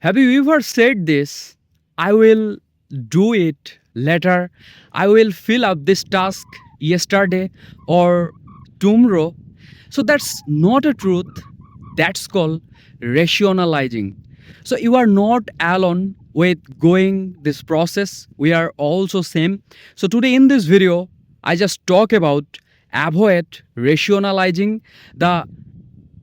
Have you ever said this? I will do it later. I will fill up this task yesterday or tomorrow. So that's not a truth. That's called rationalizing. So you are not alone with going this process. We are also same. So today in this video, I just talk about avoid rationalizing, the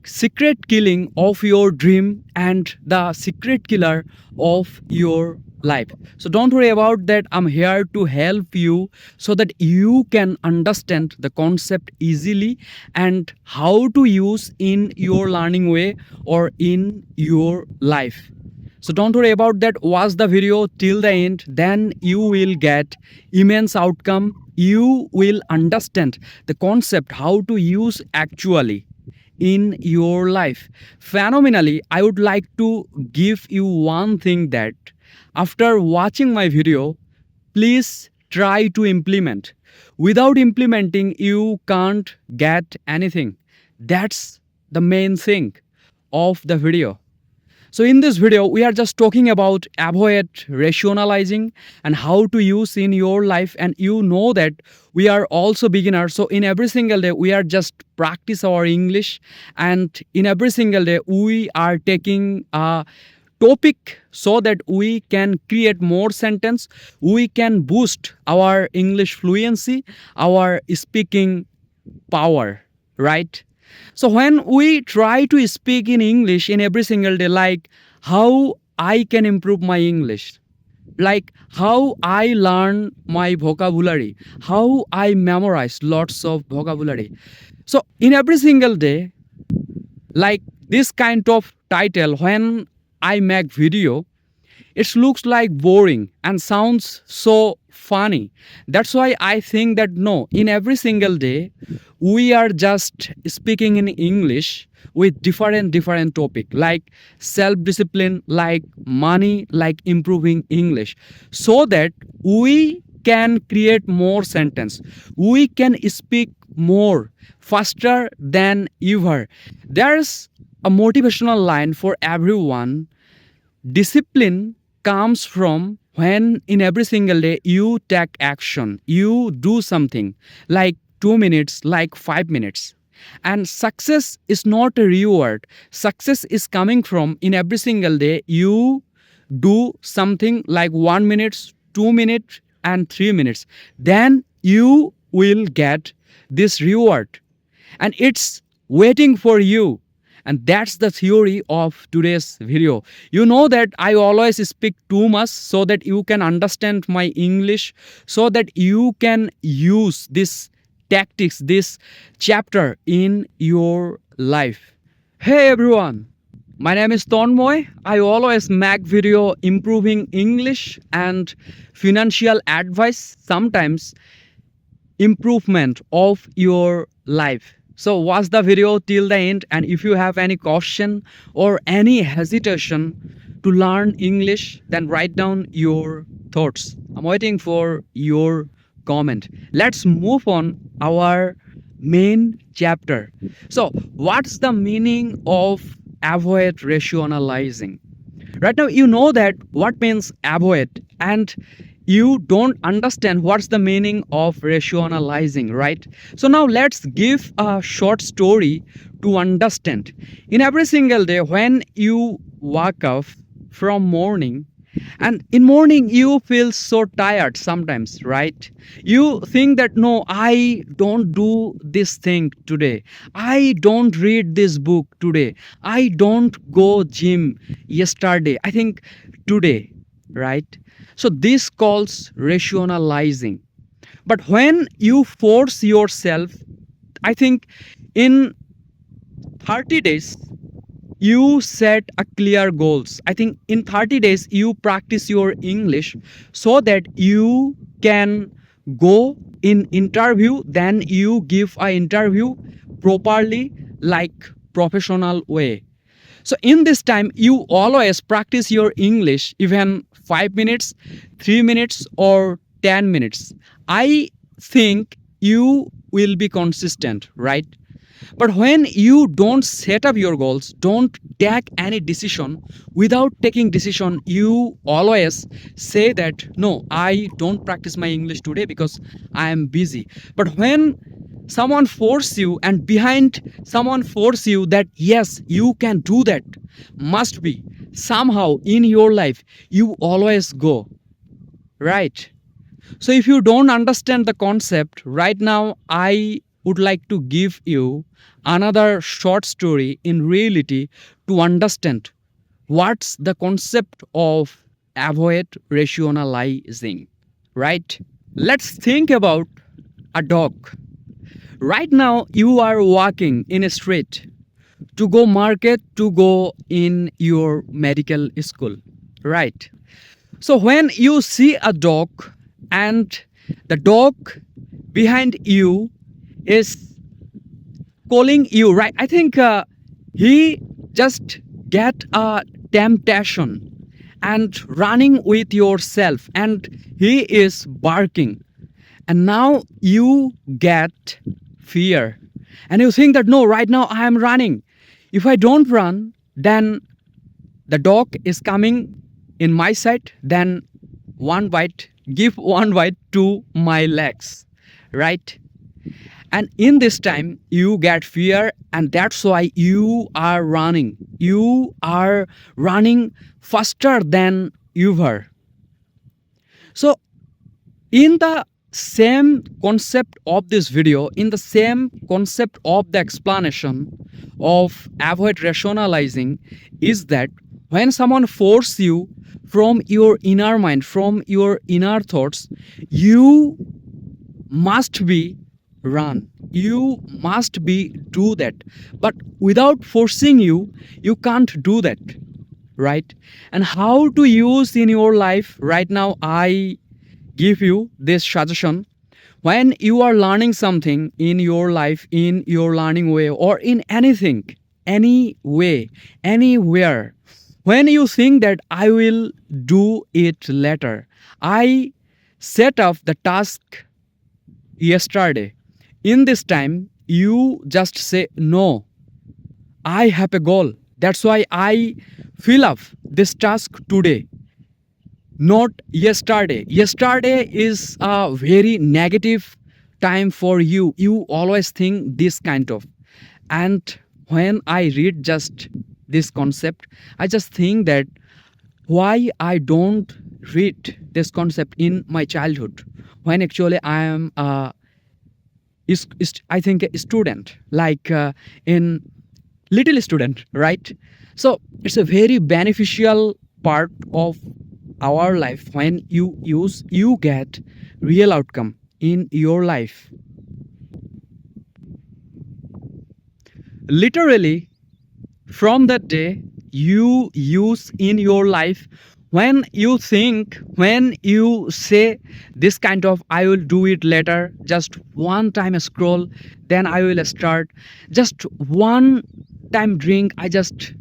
secret killing of your dream and the secret killer of your life. So don't worry about that. I'm here to help you so that you can understand the concept easily and how to use in your learning way or in your life. So don't worry about that. Watch the video till the end, then you will get immense outcome. You will understand the concept how to use actually in your life. Phenomenally, I would like to give you one thing that after watching my video, please try to implement. Without implementing, you can't get anything. That's the main thing of the video. So in this video, we are just talking about avoid rationalizing and how to use in your life. And you know that we are also beginners. So in every single day, we are just practice our English. And in every single day, we are taking a topic so that we can create more sentence. We can boost our English fluency, our speaking power, right? So when we try to speak in English in every single day, like how I can improve my English, like how I learn my vocabulary, how I memorize lots of vocabulary. So in every single day, like this kind of title, when I make video, it looks like boring and sounds so funny. That's why I think that no, in every single day, we are just speaking in English with different topic like self-discipline, like money, like improving English, so that we can create more sentence. We can speak more faster than ever. There's a motivational line for everyone. Discipline comes from when in every single day you take action, you do something like 2 minutes, like 5 minutes. And success is not a reward. Success is coming from in every single day you do something like 1 minute, 2 minutes, and 3 minutes. Then you will get this reward. And it's waiting for you. And that's the theory of today's video. You know that I always speak too much so that you can understand my English, so that you can use this tactics, this chapter in your life. Hey everyone, my name is Tonmoy. I always make video improving English and financial advice, sometimes improvement of your life. So watch the video till the end, and if you have any question or any hesitation to learn English, then write down your thoughts. I'm waiting for your comment. Let's move on our main chapter. So what's the meaning of avoid rationalizing? Right now you know that what means avoid, and you don't understand what's the meaning of rationalizing, right? So now let's give a short story to understand. In every single day when you wake up from morning, and in morning you feel so tired sometimes, right? You think that no, I don't do this thing today, I don't read this book today, I don't go gym yesterday, I think today, right? So this calls rationalizing. But when you force yourself, I think in 30 days you set a clear goals. I think in 30 days you practice your English so that you can go in interview, then you give a interview properly, like professional way. So in this time you always practice your English, even 5 minutes, 3 minutes, or 10 minutes. I think you will be consistent, right? But when you don't set up your goals, don't take any decision, without taking decision, you always say that no, I don't practice my English today because I am busy. But when someone force you, and behind someone force you that yes, you can do that, must be somehow in your life, you always go, right? So if you don't understand the concept right now, I would like to give you another short story in reality to understand what's the concept of avoid rationalizing, right? Let's think about a dog. Right now you are walking in a street to go market, to go in your medical school, right? So when you see a dog and the dog behind you is calling you, right? I think he just get a temptation and running with yourself, and he is barking, and now you get fear, and you think that no, right now I am running. If I don't run, then the dog is coming in my side, then one bite, give one bite to my legs, right? And in this time you get fear, and that's why you are running. You are running faster than ever. So in the same concept of this video, in the same concept of the explanation of avoid rationalizing, is that when someone force you from your inner mind, from your inner thoughts, you must be run, you must be do that. But without forcing you, you can't do that, right? And how to use in your life right now, I give you this suggestion. When you are learning something in your life, in your learning way, or in anything, any way, anywhere, when you think that I will do it later, I set up the task yesterday, in this time you just say no, I have a goal, that's why I fill up this task today, not yesterday. Yesterday is a very negative time for you. You always think this kind of. And when I read just this concept, I just think that why I don't read this concept in my childhood, when actually I am I think a student, like in little student, right? So it's a very beneficial part of our life. When you use, you get real outcome in your life. Literally, from that day you use in your life, when you think, when you say this kind of I will do it later, just one time scroll, then I will start, just one time drink, I just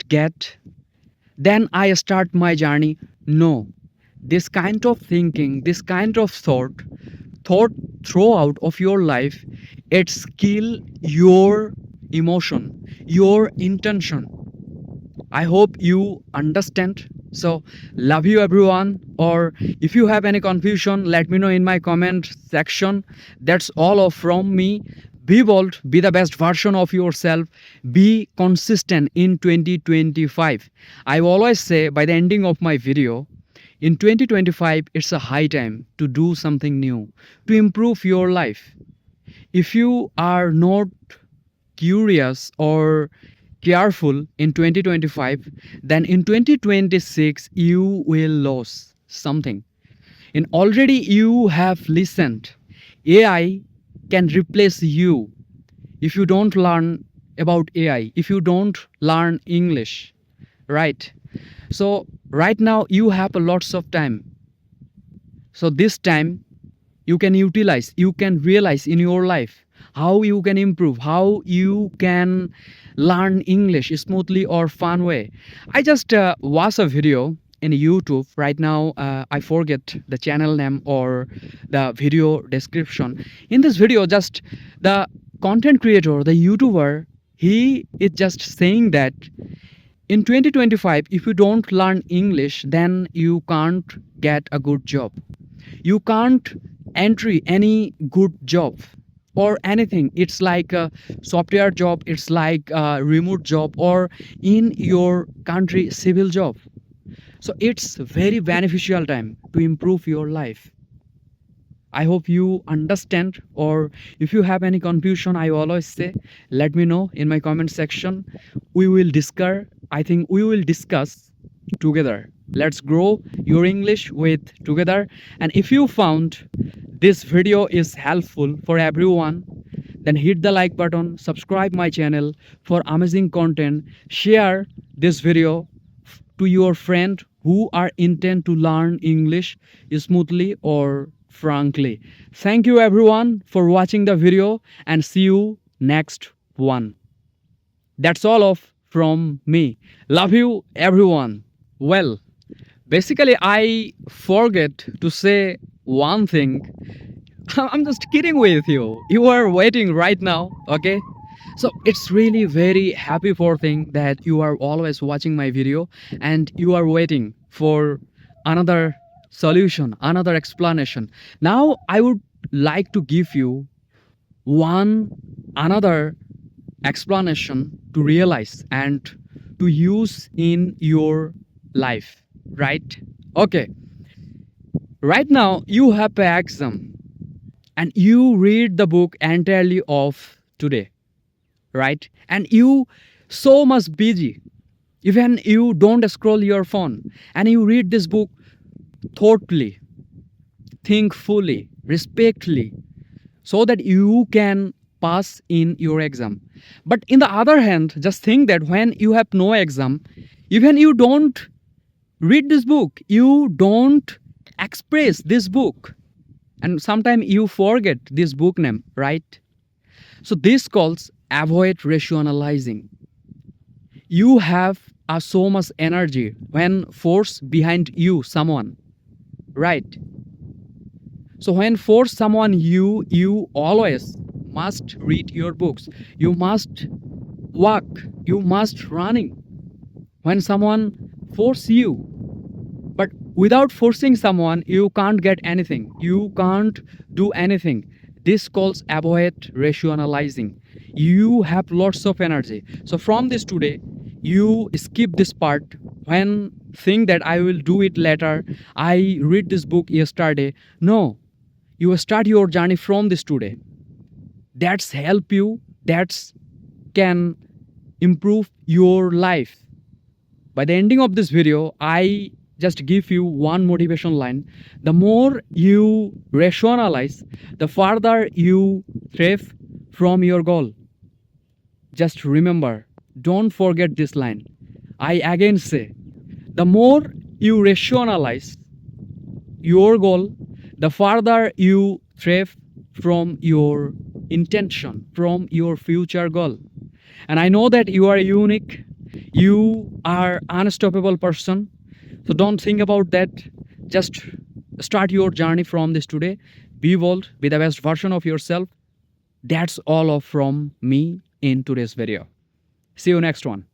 get, then I start my journey. No, this kind of thinking, this kind of thought throughout of your life, it's kill your emotion, your intention. I hope you understand. So love you everyone, or if you have any confusion, let me know in my comment section. That's all of from me. Be bold, be the best version of yourself, be consistent in 2025. I always say by the ending of my video, in 2025 it's a high time to do something new, to improve your life. If you are not curious or careful in 2025, then in 2026 you will lose something. And already you have listened, AI can replace you if you don't learn about AI, if you don't learn English, right? So right now you have a lots of time. So this time you can utilize, you can realize in your life how you can improve, how you can learn English smoothly or fun way. I just watched a video in YouTube right now. I forget the channel name or the video description. In this video, just the content creator, the YouTuber, he is just saying that in 2025, if you don't learn English, then you can't get a good job. You can't entry any good job or anything. It's like a software job, it's like a remote job, or in your country civil job. So it's very beneficial time to improve your life. I hope you understand, or if you have any confusion, I always say, let me know in my comment section. We will discuss, I think we will discuss together. Let's grow your English with together. And if you found this video is helpful for everyone, then hit the like button, subscribe my channel for amazing content, share this video to your friend who are intent to learn English smoothly or frankly. Thank you everyone for watching the video, and see you next one. That's all of from me. Love you everyone. Well, basically I forget to say one thing. I'm just kidding with you. You are waiting right now, okay? So it's really very happy for thing that you are always watching my video and you are waiting for another solution, another explanation. Now I would like to give you one another explanation to realize and to use in your life, right? Okay. Right now you have an exam and you read the book entirely of today, right? And you so much busy, even you don't scroll your phone, and you read this book thoughtfully, think fully, respectfully, so that you can pass in your exam. But in the other hand, just think that when you have no exam, even you don't read this book, you don't express this book, and sometimes you forget this book name, right? So this calls avoid rationalizing. You have so much energy when force behind you someone, right? So when force someone you always must read your books, you must walk, you must running when someone force you. But without forcing someone, you can't get anything, you can't do anything. This calls avoid rationalizing. You have lots of energy, so from this today you skip this part when think that I will do it later, I read this book yesterday. No, you start your journey from this today. That's help you, that's can improve your life. By the ending of this video, I just give you one motivation line. The more you rationalize, the farther you drift from your goal. Just remember, don't forget this line. I again say, the more you rationalize your goal, the farther you drift from your intention, from your future goal. And I know that you are unique, you are unstoppable person. So don't think about that. Just start your journey from this today. Be bold, be the best version of yourself. That's all of from me in today's video. See you next one.